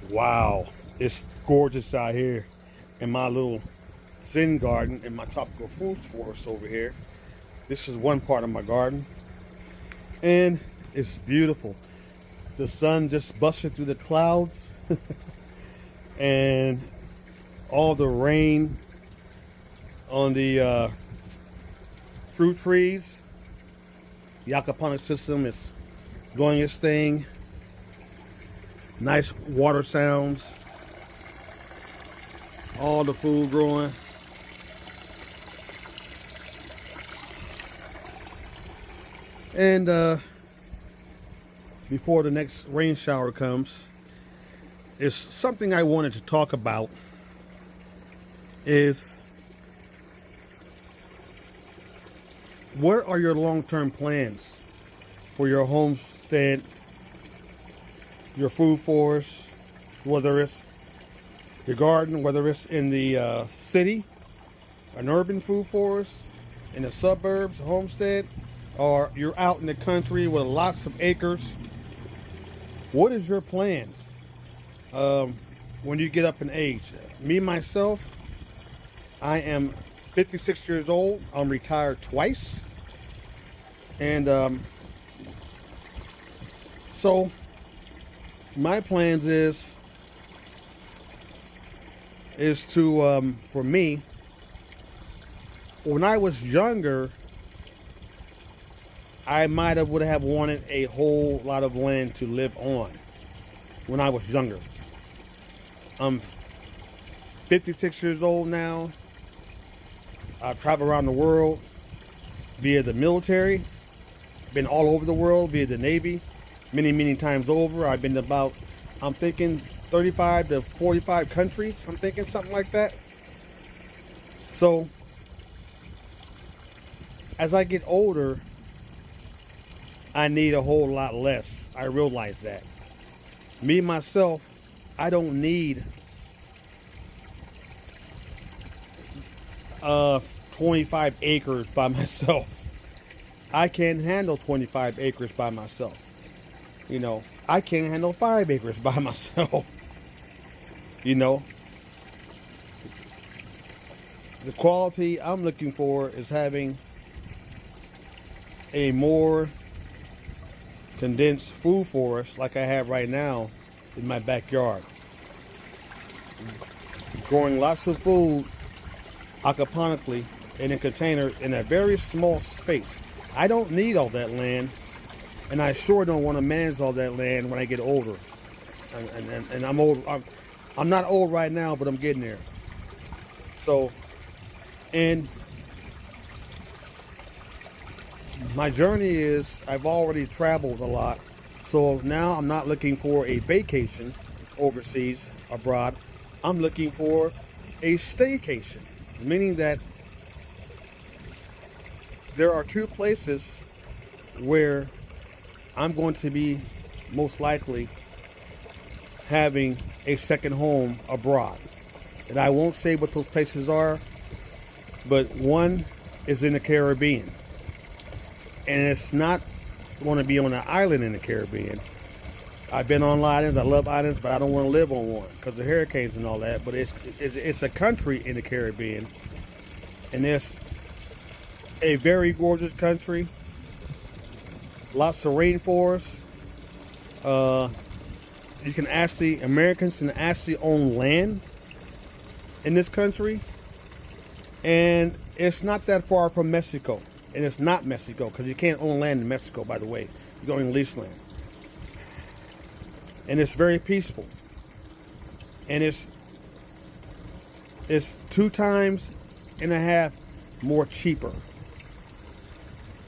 Wow, it's gorgeous out here in my little Zen garden in my tropical fruit forest over here. This is one part of my garden, and it's beautiful. The sun just busted through the clouds, and all the rain on the fruit trees. The aquaponic system is doing its thing. Nice water sounds. All the food growing. And before the next rain shower comes, is something I wanted to talk about is what are your long-term plans for your homestead, your food forest, whether it's your garden, whether it's in the city, an urban food forest, in the suburbs, homestead, or you're out in the country with lots of acres. What is your plans when you get up in age? Me, myself, I am 56 years old. I'm retired twice. And so my plans is to for me, when I was younger, I would have wanted a whole lot of land to live on when I was younger. I'm 56 years old now. I've traveled around the world via the military, been all over the world via the Navy, many times over. I've been to about, I'm thinking 35 to 45 countries. I'm thinking something like that. So as I get older, I need a whole lot less. I realize that. Me, myself, I don't need 25 acres by myself. I can't handle 25 acres by myself. You know, I can't handle 5 acres by myself. You know, the quality I'm looking for is having a more condensed food forest like I have right now in my backyard. Growing lots of food aquaponically in a container in a very small space. I don't need all that land, and I sure don't want to manage all that land when I get older. And I'm old. I'm not old right now, but I'm getting there. So, and my journey is I've already traveled a lot. So now I'm not looking for a vacation overseas, abroad. I'm looking for a staycation, meaning that there are two places where I'm going to be most likely having a second home abroad. And I won't say what those places are, but one is in the Caribbean. And it's not going to be on an island in the Caribbean. I've been on islands. I love islands, but I don't want to live on one because of hurricanes and all that. But it's a country in the Caribbean, and it's a very gorgeous country. Lots of rainforest. You can actually, Americans can actually own land in this country, and it's not that far from Mexico. And it's not Mexico because you can't own land in Mexico, by the way. You don't even lease land. And it's very peaceful. And it's 2.5 times more cheaper.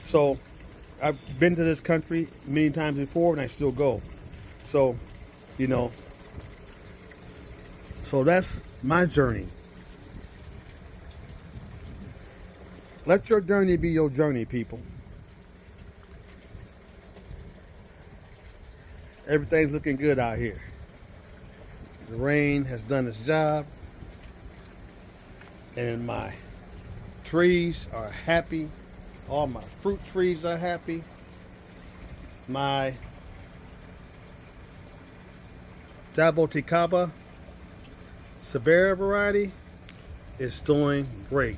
So I've been to this country many times before, and I still go. So, you know, so that's my journey. Let your journey be your journey, people. Everything's looking good out here. The rain has done its job, and my trees are happy. All my fruit trees are happy. My Jaboticaba Sibera variety is doing great.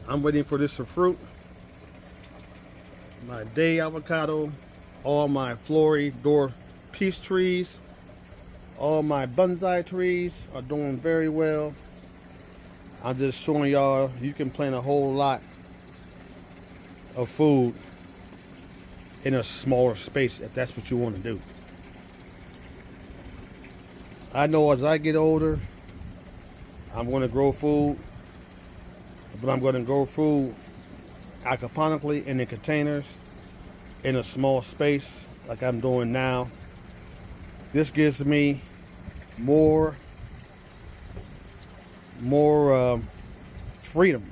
I'm waiting for this to fruit. My day avocado, all my Floridor peach trees, all my bonsai trees are doing very well. I'm just showing y'all you can plant a whole lot of food in a smaller space if that's what you want to do. I know as I get older, I'm going to grow food, but I'm going to grow food aquaponically and in containers in a small space like I'm doing now. This gives me more freedom.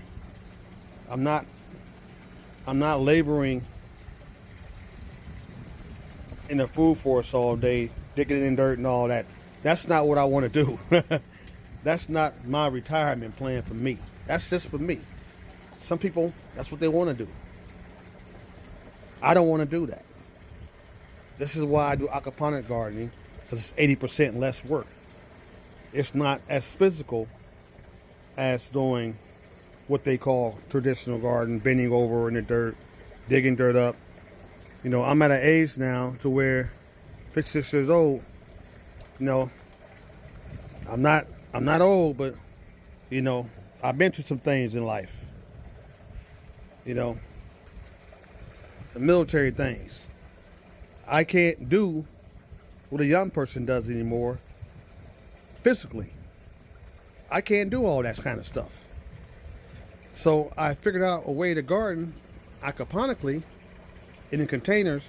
I'm not laboring in the food forest all day, digging in dirt and all that. That's not what I want to do. That's not my retirement plan for me. That's just for me. Some people, that's what they want to do. I don't want to do that. This is why I do aquaponic gardening, because it's 80% less work. It's not as physical as doing what they call traditional garden, bending over in the dirt, digging dirt up. You know, I'm at an age now to where 56 years old, you know, I'm not old, but you know, I've been through some things in life. You know, some military things. I can't do what a young person does anymore physically. I can't do all that kind of stuff. So I figured out a way to garden aquaponically in the containers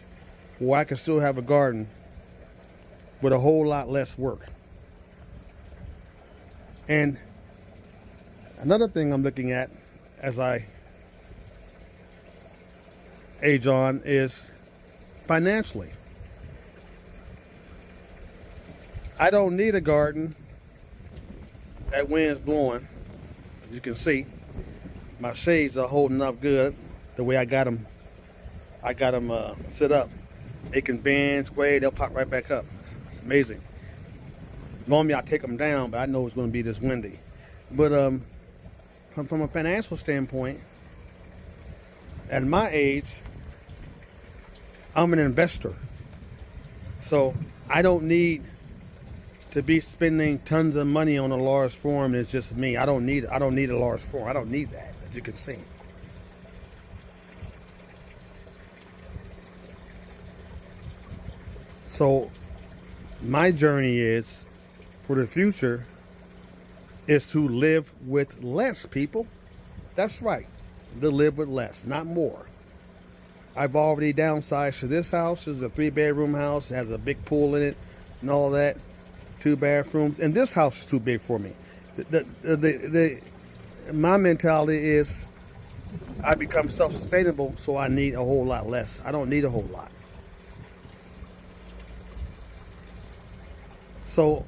where I can still have a garden with a whole lot less work. And another thing I'm looking at as I age on is financially. I don't need a garden that wind's blowing. As you can see, my shades are holding up good the way I got them. Set up. They can bend, sway, they'll pop right back up. It's amazing. Normally I take them down, but I know it's going to be this windy. But from a financial standpoint, at my age, I'm an investor. So I don't need to be spending tons of money on a large farm. It's just me. I don't need a large farm. I don't need that, as you can see. So my journey is, for the future, is to live with less, people. That's right. To live with less, not more. I've already downsized to this house. This is a 3-bedroom house. It has a big pool in it and all that. 2 bathrooms. And this house is too big for me. My mentality is I become self-sustainable, so I need a whole lot less. I don't need a whole lot. So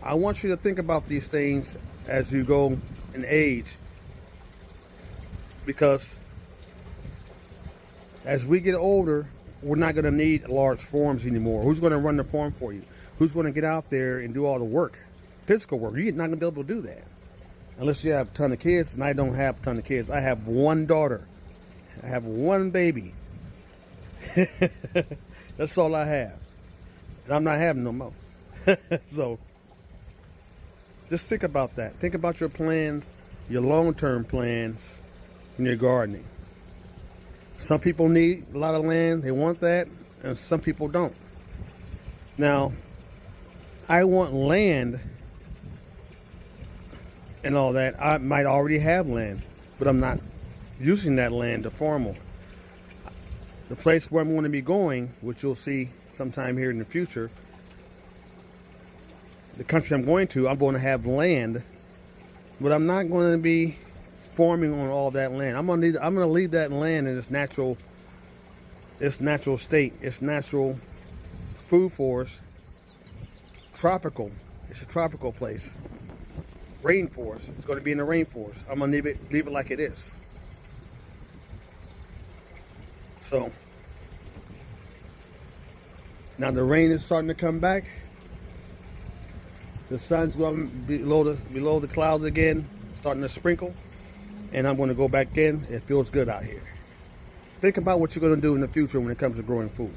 I want you to think about these things as you go in age, because as we get older, we're not going to need large farms anymore. Who's going to run the farm for you? Who's going to get out there and do all the work, physical work? You're not going to be able to do that unless you have a ton of kids, and I don't have a ton of kids. I have one daughter. I have one baby. That's all I have. And I'm not having no more. So just think about that. Think about your plans, your long-term plans in your gardening. Some people need a lot of land. They want that. And some people don't. Now, I want land and all that. I might already have land, but I'm not using that land to farm on. The place where I'm going to be going, which you'll see sometime here in the future, the country I'm going to have land, but I'm not going to be farming on all that land. I'm going to leave that land in its natural state, its natural food forest, tropical. It's a tropical place. Rainforest. It's going to be in the rainforest. I'm going to leave it like it is. So now the rain is starting to come back. The sun's going below the clouds again, starting to sprinkle, and I'm going to go back in. It feels good out here. Think about what you're going to do in the future when it comes to growing food.